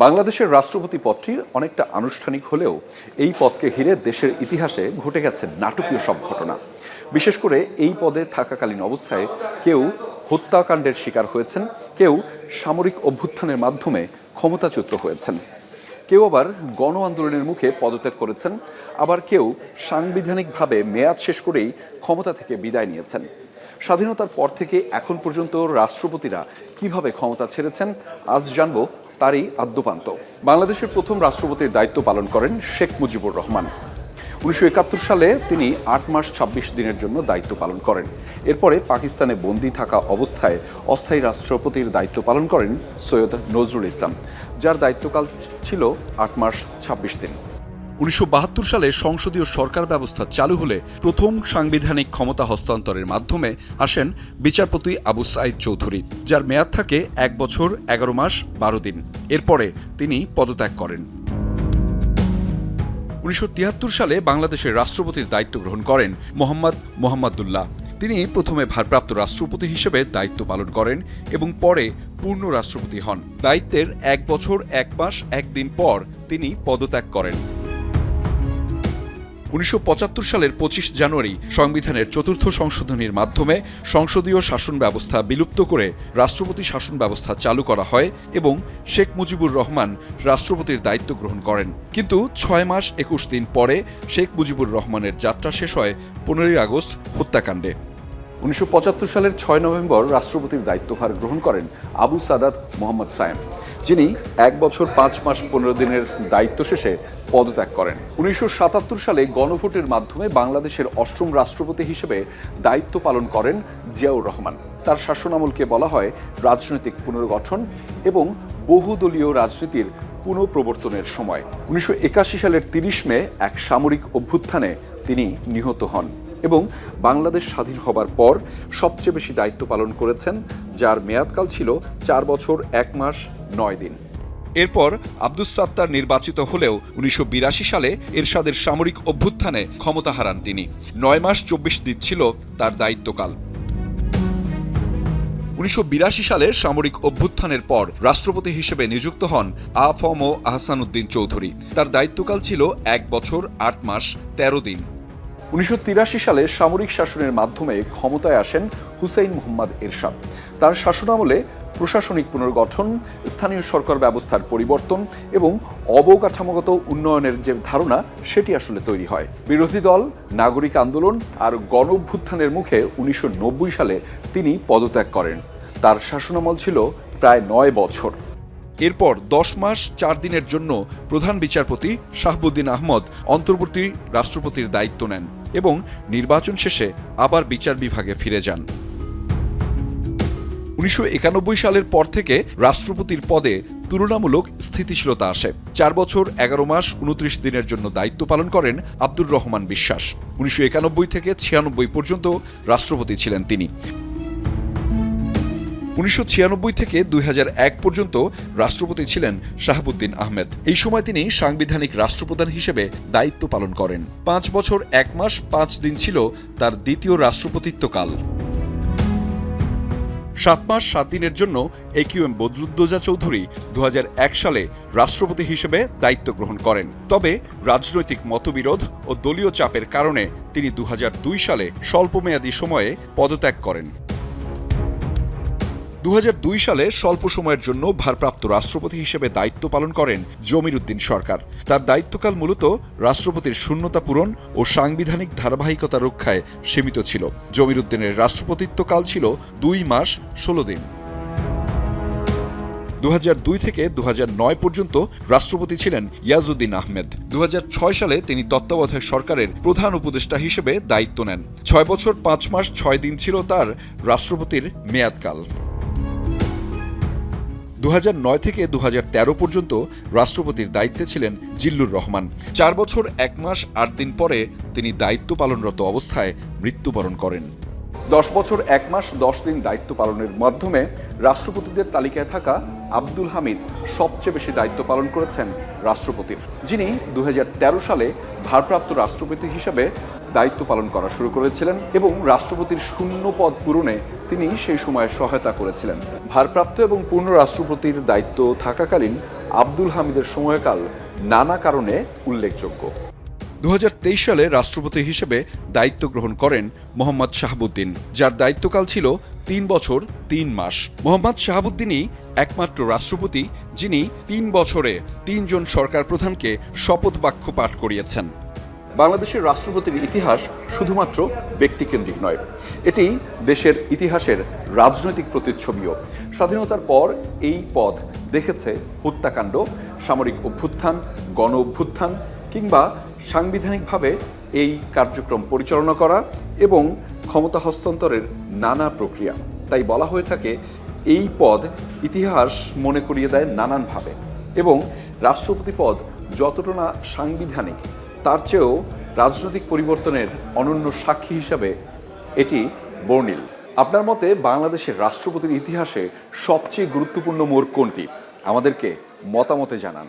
বাংলাদেশের রাষ্ট্রপতি পদটি অনেকটা আনুষ্ঠানিক হলেও এই পদকে ঘিরে দেশের ইতিহাসে ঘটে গেছে নাটকীয় সব ঘটনা। বিশেষ করে এই পদে থাকাকালীন অবস্থায় কেউ হত্যাকাণ্ডের শিকার হয়েছেন, কেউ সামরিক অভ্যুত্থানের মাধ্যমে ক্ষমতাচ্যুত হয়েছেন, কেউ আবার গণ আন্দোলনের মুখে পদত্যাগ করেছেন, আবার কেউ সাংবিধানিকভাবে মেয়াদ শেষ করেই ক্ষমতা থেকে বিদায় নিয়েছেন। স্বাধীনতার পর থেকে এখন পর্যন্ত রাষ্ট্রপতিরা কিভাবে ক্ষমতা ছেড়েছেন আজ জানব তারই আদ্যোপান্ত। বাংলাদেশের প্রথম রাষ্ট্রপতির দায়িত্ব পালন করেন শেখ মুজিবুর রহমান। 1971 সালে তিনি 8 মাস 26 দিনের জন্য দায়িত্ব পালন করেন। এরপরে পাকিস্তানে বন্দী থাকা অবস্থায় অস্থায়ী রাষ্ট্রপতির দায়িত্ব পালন করেন সৈয়দ নজরুল ইসলাম, যার দায়িত্বকাল ছিল 8 মাস 26 দিন। 1972 সালে সংসদীয় সরকার ব্যবস্থা চালু হলে প্রথম সাংবিধানিক ক্ষমতা হস্তান্তরের মাধ্যমে আসেন বিচারপতি আবু সাঈদ চৌধুরী, যার মেয়াদ থাকে 1 বছর 11 মাস 12 দিন। এরপরে তিনি পদত্যাগ করেন। 1973 সালে বাংলাদেশের রাষ্ট্রপতির দায়িত্ব গ্রহণ করেন মোহাম্মদুল্লাহ। তিনি প্রথমে ভারপ্রাপ্ত রাষ্ট্রপতি হিসেবে দায়িত্ব পালন করেন এবং পরে পূর্ণ রাষ্ট্রপতি হন। দায়িত্বের 1 বছর 1 মাস 1 দিন পর তিনি পদত্যাগ করেন। 1975 সালের 25 জানুয়ারি সংবিধানের 4র্থ সংশোধনীর মাধ্যমে সংসদীয় শাসন ব্যবস্থা বিলুপ্ত করে রাষ্ট্রপতি শাসন ব্যবস্থা চালু করা হয় এবং শেখ মুজিবুর রহমান রাষ্ট্রপতির দায়িত্ব গ্রহণ করেন। কিন্তু 6 মাস 21 দিন পরে শেখ মুজিবুর রহমানের যাত্রা শেষ হয় 15ই আগস্ট হত্যাকাণ্ডে। 1975 সালের 6 নভেম্বর রাষ্ট্রপতির দায়িত্বভার গ্রহণ করেন আবু সাদাত মোহাম্মদ সায়েম, যিনি 1 বছর 5 মাস 15 দিনের দায়িত্ব শেষে পদত্যাগ করেন। 1977 সালে গণভোটের মাধ্যমে বাংলাদেশের 8ম রাষ্ট্রপতি হিসেবে দায়িত্ব পালন করেন জিয়াউর রহমান। তার শাসনামলকে বলা হয় রাজনৈতিক পুনর্গঠন এবং বহুদলীয় রাজনীতির পুনঃপ্রবর্তনের সময়। 1981 সালের 30 মে এক সামরিক অভ্যুত্থানে তিনি নিহত হন এবং বাংলাদেশ স্বাধীন হবার পর সবচেয়ে বেশি দায়িত্ব পালন করেছেন, যার মেয়াদকাল ছিল 4 বছর 1 মাস 9 দিন। এরপর আব্দুস সাত্তার নির্বাচিত হলেও 1982 সালে এরশাদের সামরিক অভ্যুত্থানে ক্ষমতা হারান তিনি। 9 মাস 24 দিন ছিল তার দায়িত্বকাল। 1982 সালে সামরিক অভ্যুত্থানের পর রাষ্ট্রপতি হিসেবে নিযুক্ত হন আ.ফ.ম. আহসানউদ্দিন চৌধুরী। তার দায়িত্বকাল ছিল 1 বছর 8 মাস 13 দিন। 1983 সালে সামরিক শাসনের মাধ্যমে ক্ষমতায় আসেন হুসেইন মোহাম্মদ এরশাদ। তার শাসনামলে প্রশাসনিক পুনর্গঠন, স্থানীয় সরকার ব্যবস্থার পরিবর্তন এবং অবকাঠামোগত উন্নয়নের যে ধারণা সেটি আসলে তৈরি হয়। বিরোধী দল, নাগরিক আন্দোলন আর গণঅভ্যুত্থানের মুখে 1990 সালে তিনি পদত্যাগ করেন। তার শাসনামল ছিল প্রায় 9 বছর। এরপর 10 মাস 4 দিনের জন্য প্রধান বিচারপতি শাহাবুদ্দিন আহমদ অন্তর্বর্তী রাষ্ট্রপতির দায়িত্ব নেন এবং নির্বাচন শেষে আবার বিচার বিভাগে ফিরে যান। 1991 সালের পর থেকে রাষ্ট্রপতির পদে তুলনামূলক স্থিতিশীলতা আসে। 4 বছর 11 মাস 29 দিনের জন্য দায়িত্ব পালন করেন আব্দুর রহমান বিশ্বাস। 1991 থেকে 96 পর্যন্ত রাষ্ট্রপতি ছিলেন তিনি। 1996 থেকে 2001 পর্যন্ত রাষ্ট্রপতি ছিলেন শাহাবুদ্দিন আহমেদ। এই সময় তিনি সাংবিধানিক রাষ্ট্রপ্রধান হিসেবে দায়িত্ব পালন করেন। 5 বছর 1 মাস 5 দিন ছিল তার দ্বিতীয় রাষ্ট্রপতিত্বকাল। 7 মাস 7 দিনের জন্য একিউএম বদরুদ্দোজা চৌধুরী 2001 সালে রাষ্ট্রপতি হিসেবে দায়িত্ব গ্রহণ করেন। তবে রাজনৈতিক মতবিরোধ ও দলীয় চাপের কারণে তিনি 2002 সালে স্বল্পমেয়াদী সময়ে পদত্যাগ করেন। 2002 সালে স্বল্প সময়ের জন্য ভারপ্রাপ্ত রাষ্ট্রপতি হিসেবে দায়িত্ব পালন করেন জমির উদ্দিন সরকার। তার দায়িত্বকাল মূলত রাষ্ট্রপতির শূন্যতা পূরণ ও সাংবিধানিক ধারাবাহিকতা রক্ষায় সীমিত ছিল। জমির উদ্দিনের রাষ্ট্রপতিত্বকাল ছিল 2 মাস 16 দিন। 2002 থেকে 2009 পর্যন্ত রাষ্ট্রপতি ছিলেন ইয়াজউদ্দিন আহমেদ। 2006 সালে তিনি তত্ত্বাবধায়ক সরকারের প্রধান উপদেষ্টা হিসেবে দায়িত্ব নেন। 6 বছর 5 মাস 6 দিন ছিল তার রাষ্ট্রপতির মেয়াদকাল। 2009 থেকে 2013 পর্যন্ত রাষ্ট্রপতির দায়িত্বে ছিলেন জিল্লুর রহমান। 4 বছর 1 মাস 8 দিন পরে তিনি দায়িত্ব পালনরত অবস্থায় মৃত্যুবরণ করেন। 10 বছর 1 মাস 10 দিন দায়িত্ব পালনের মাধ্যমে রাষ্ট্রপতিদের তালিকায় থাকা আব্দুল হামিদ সবচেয়ে বেশি দায়িত্ব পালন করেছেন রাষ্ট্রপতির, যিনি 2013 সালে ভারপ্রাপ্ত রাষ্ট্রপতি হিসেবে দায়িত্ব পালন করা শুরু করেছিলেন এবং রাষ্ট্রপতির শূন্য পদ পূরণে তিনি সেই সময় সহায়তা করেছিলেন। ভারপ্রাপ্ত এবং পূর্ণ রাষ্ট্রপতির দায়িত্ব থাকাকালীন আব্দুল হামিদের সময়কাল নানা কারণে উল্লেখযোগ্য। 2023 সালে রাষ্ট্রপতি হিসেবে দায়িত্ব গ্রহণ করেন মোহাম্মদ শাহাবুদ্দিন, যার দায়িত্বকাল ছিল 3 বছর 3 মাস। মোহাম্মদ শাহাবুদ্দিনই একমাত্র রাষ্ট্রপতি যিনি 3 বছরে 3 জন সরকার প্রধানকে শপথ বাক্য পাঠ করিয়েছেন। বাংলাদেশের রাষ্ট্রপতির ইতিহাস শুধুমাত্র ব্যক্তিকেন্দ্রিক নয়, এটি দেশের ইতিহাসের রাজনৈতিক প্রতিচ্ছবিও। স্বাধীনতার পর এই পদ দেখেছে হত্যাকাণ্ড, সামরিক অভ্যুত্থান, গণ অভ্যুত্থান কিংবা সাংবিধানিকভাবে এই কার্যক্রম পরিচালনা করা এবং ক্ষমতা হস্তান্তরের নানা প্রক্রিয়া। তাই বলা হয়ে থাকে এই পদ ইতিহাস মনে করিয়ে দেয় নানানভাবে এবং রাষ্ট্রপতি পদ যতটা না সাংবিধানিক তার চেয়েও রাজনৈতিক পরিবর্তনের অনন্য সাক্ষী হিসাবে এটি বর্ণিল। আপনার মতে বাংলাদেশের রাষ্ট্রপতির ইতিহাসে সবচেয়ে গুরুত্বপূর্ণ মোড় কোনটি? আমাদেরকে মতামতে জানান।